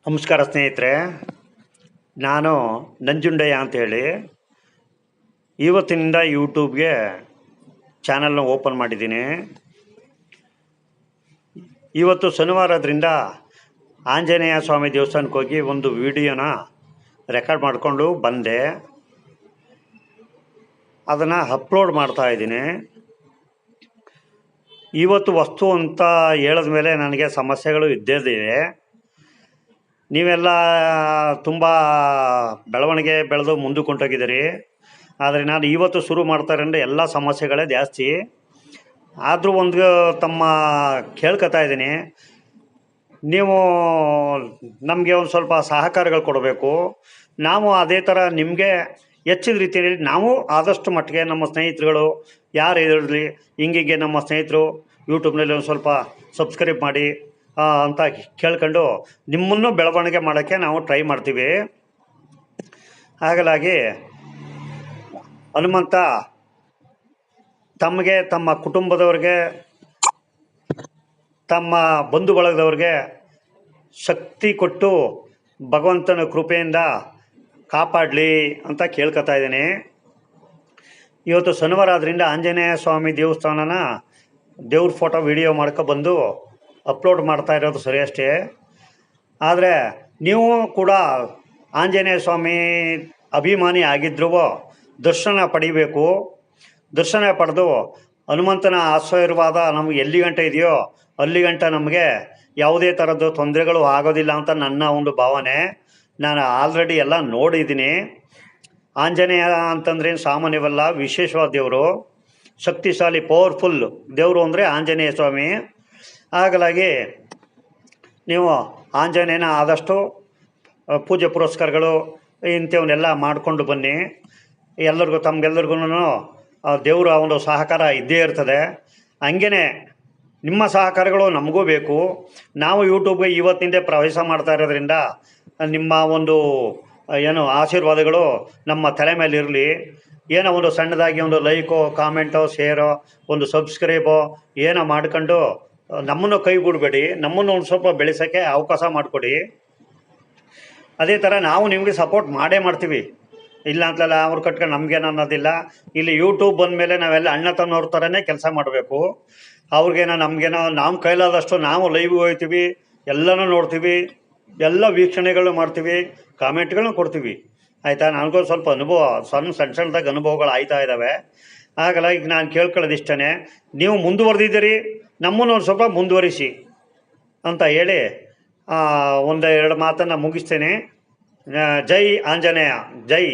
ನಮಸ್ಕಾರ ಸ್ನೇಹಿತರೆ, ನಾನು ನಂಜುಂಡಯ್ಯ ಅಂತೇಳಿ ಇವತ್ತಿನಿಂದ ಯೂಟ್ಯೂಬ್ಗೆ ಚಾನಲ್ನ ಓಪನ್ ಮಾಡಿದ್ದೀನಿ. ಇವತ್ತು ಶನಿವಾರದ್ರಿಂದ ಆಂಜನೇಯ ಸ್ವಾಮಿ ದೇವಸ್ಥಾನಕ್ಕೆ ಹೋಗಿ ಒಂದು ವಿಡಿಯೋನ ರೆಕಾರ್ಡ್ ಮಾಡಿಕೊಂಡು ಬಂದೆ. ಅದನ್ನು ಅಪ್ಲೋಡ್ ಮಾಡ್ತಾಯಿದ್ದೀನಿ. ಇವತ್ತು ವಸ್ತು ಅಂತ ಹೇಳಿದ ಮೇಲೆ ನನಗೆ ಸಮಸ್ಯೆಗಳು ಇದ್ದೇ. ನೀವೆಲ್ಲ ತುಂಬ ಬೆಳವಣಿಗೆ ಬೆಳೆದು ಮುಂದಕ್ಕೆ ಹೊಂಟೋಗಿದ್ದೀರಿ. ಆದರೆ ನಾನು ಇವತ್ತು ಶುರು ಮಾಡ್ತಾರೆ ಅಂದರೆ ಎಲ್ಲ ಸಮಸ್ಯೆಗಳೇ ಜಾಸ್ತಿ. ಆದರೂ ಒಂದು ತಮ್ಮ ಕೇಳ್ಕೊತಾ ಇದ್ದೀನಿ, ನೀವು ನಮಗೆ ಒಂದು ಸ್ವಲ್ಪ ಸಹಕಾರಗಳು ಕೊಡಬೇಕು. ನಾವು ಅದೇ ಥರ ನಿಮಗೆ ಹೆಚ್ಚಿನ ರೀತಿಯಲ್ಲಿ ನಾವು ಆದಷ್ಟು ಮಟ್ಟಿಗೆ ನಮ್ಮ ಸ್ನೇಹಿತರುಗಳು ಯಾರು ಇರಲಿ, ಹಿಂಗೆ ನಮ್ಮ ಸ್ನೇಹಿತರು ಯೂಟ್ಯೂಬ್ನಲ್ಲಿ ಒಂದು ಸ್ವಲ್ಪ ಸಬ್ಸ್ಕ್ರೈಬ್ ಮಾಡಿ ಅಂತ ಕೇಳ್ಕೊಂಡು ನಿಮ್ಮನ್ನು ಬೆಳವಣಿಗೆ ಮಾಡೋಕ್ಕೆ ನಾವು ಟ್ರೈ ಮಾಡ್ತೀವಿ. ಹಾಗಾಗಿ ಹನುಮಂತ ತಮಗೆ, ತಮ್ಮ ಕುಟುಂಬದವ್ರಿಗೆ, ತಮ್ಮ ಬಂಧು ಬಳಗದವ್ರಿಗೆ ಶಕ್ತಿ ಕೊಟ್ಟು ಭಗವಂತನ ಕೃಪೆಯಿಂದ ಕಾಪಾಡಲಿ ಅಂತ ಕೇಳ್ಕೊತಾ ಇದ್ದೀನಿ. ಇವತ್ತು ಶನಿವಾರ ಆದ್ದರಿಂದ ಆಂಜನೇಯ ಸ್ವಾಮಿ ದೇವಸ್ಥಾನನ ದೇವ್ರ ಫೋಟೋ ವಿಡಿಯೋ ಮಾಡ್ಕೊಬಂದು ಅಪ್ಲೋಡ್ ಮಾಡ್ತಾ ಇರೋದು ಸರಿ ಅಷ್ಟೇ. ಆದರೆ ನೀವು ಕೂಡ ಆಂಜನೇಯ ಸ್ವಾಮಿ ಅಭಿಮಾನಿ ಆಗಿದ್ರೂ ದರ್ಶನ ಪಡಿಬೇಕು. ದರ್ಶನ ಪಡೆದು ಹನುಮಂತನ ಆಶೀರ್ವಾದ ನಮಗೆ ಎಲ್ಲಿ ಗಂಟೆ ಇದೆಯೋ ಅಲ್ಲಿ ಗಂಟೆ ನಮಗೆ ಯಾವುದೇ ಥರದ್ದು ತೊಂದರೆಗಳು ಆಗೋದಿಲ್ಲ ಅಂತ ನನ್ನ ಒಂದು ಭಾವನೆ. ನಾನು ಆಲ್ರೆಡಿ ಎಲ್ಲ ನೋಡಿದ್ದೀನಿ. ಆಂಜನೇಯ ಅಂತಂದ್ರೆ ಸಾಮಾನ್ಯವಲ್ಲ, ವಿಶೇಷವಾದ ದೇವರು, ಶಕ್ತಿಶಾಲಿ ಪವರ್ಫುಲ್ ದೇವರು ಅಂದರೆ ಆಂಜನೇಯ ಸ್ವಾಮಿ. ಹಾಗಾಗಿ ನೀವು ಆಂಜನೇಯನ ಆದಷ್ಟು ಪೂಜೆ ಪುರಸ್ಕಾರಗಳು ಇಂಥವನ್ನೆಲ್ಲ ಮಾಡಿಕೊಂಡು ಬನ್ನಿ. ಎಲ್ಲರಿಗೂ ತಮಗೆಲ್ಲರಿಗೂ ದೇವರ ಒಂದು ಸಹಕಾರ ಇದ್ದೇ ಇರ್ತದೆ. ಹಂಗೇ ನಿಮ್ಮ ಸಹಕಾರಗಳು ನಮಗೂ ಬೇಕು. ನಾವು ಯೂಟ್ಯೂಬ್ಗೆ ಇವತ್ತಿಂದೇ ಪ್ರವೇಶ ಮಾಡ್ತಾ ಇರೋದ್ರಿಂದ ನಿಮ್ಮ ಒಂದು ಆಶೀರ್ವಾದಗಳು ನಮ್ಮ ತಲೆ ಮೇಲೆ ಇರಲಿ. ಏನೋ ಒಂದು ಸಣ್ಣದಾಗಿ ಒಂದು ಲೈಕೋ, ಕಾಮೆಂಟೋ, ಶೇರೋ, ಒಂದು ಸಬ್ಸ್ಕ್ರೈಬೋ ಏನೋ ಮಾಡ್ಕೊಂಡು ನಮ್ಮನ್ನು ಕೈಗೂಡಬೇಡಿ. ನಮ್ಮನ್ನು ಒಂದು ಸ್ವಲ್ಪ ಬೆಳೆಸೋಕ್ಕೆ ಅವಕಾಶ ಮಾಡಿಕೊಡಿ. ಅದೇ ಥರ ನಾವು ನಿಮಗೆ ಸಪೋರ್ಟ್ ಮಾಡೇ ಮಾಡ್ತೀವಿ, ಇಲ್ಲ ಅಂತಲ್ಲ. ಅವ್ರು ಕಟ್ಕೊಂಡು ನಮಗೇನು ಅನ್ನೋದಿಲ್ಲ. ಇಲ್ಲಿ ಯೂಟ್ಯೂಬ್ ಬಂದಮೇಲೆ ನಾವೆಲ್ಲ ಅಣ್ಣ ತಮ್ಮನವ್ರ ಥರನೇ ಕೆಲಸ ಮಾಡಬೇಕು. ಅವ್ರಿಗೇನೋ ನಮಗೇನೋ ನಮ್ಮ ಕೈಲಾದಷ್ಟು ನಾವು ಲೈವ್ಗೆ ಹೋಗ್ತೀವಿ, ಎಲ್ಲನೂ ನೋಡ್ತೀವಿ, ಎಲ್ಲ ವೀಕ್ಷಣೆಗಳು ಮಾಡ್ತೀವಿ, ಕಾಮೆಂಟ್ಗಳನ್ನ ಕೊಡ್ತೀವಿ. ಆಯಿತಾ? ನನಗೂ ಸ್ವಲ್ಪ ಅನುಭವ, ಸಣ್ಣದಾಗಿ ಅನುಭವಗಳು ಆಯ್ತಾ ಇದ್ದಾವೆ. ಹಾಗಾಗಿ ನಾನು ಕೇಳ್ಕೊಳ್ಳೋದು ಇಷ್ಟೇ, ನೀವು ಮುಂದುವರೆದಿದ್ದೀರಿ, ನಮ್ಮನ್ನು ಒಂದು ಸ್ವಲ್ಪ ಮುಂದುವರಿಸಿ ಅಂತ ಹೇಳಿ ಒಂದೆರಡು ಮಾತನ್ನು ಮುಗಿಸ್ತೇನೆ. ಜೈ ಆಂಜನೇಯ, ಜೈ.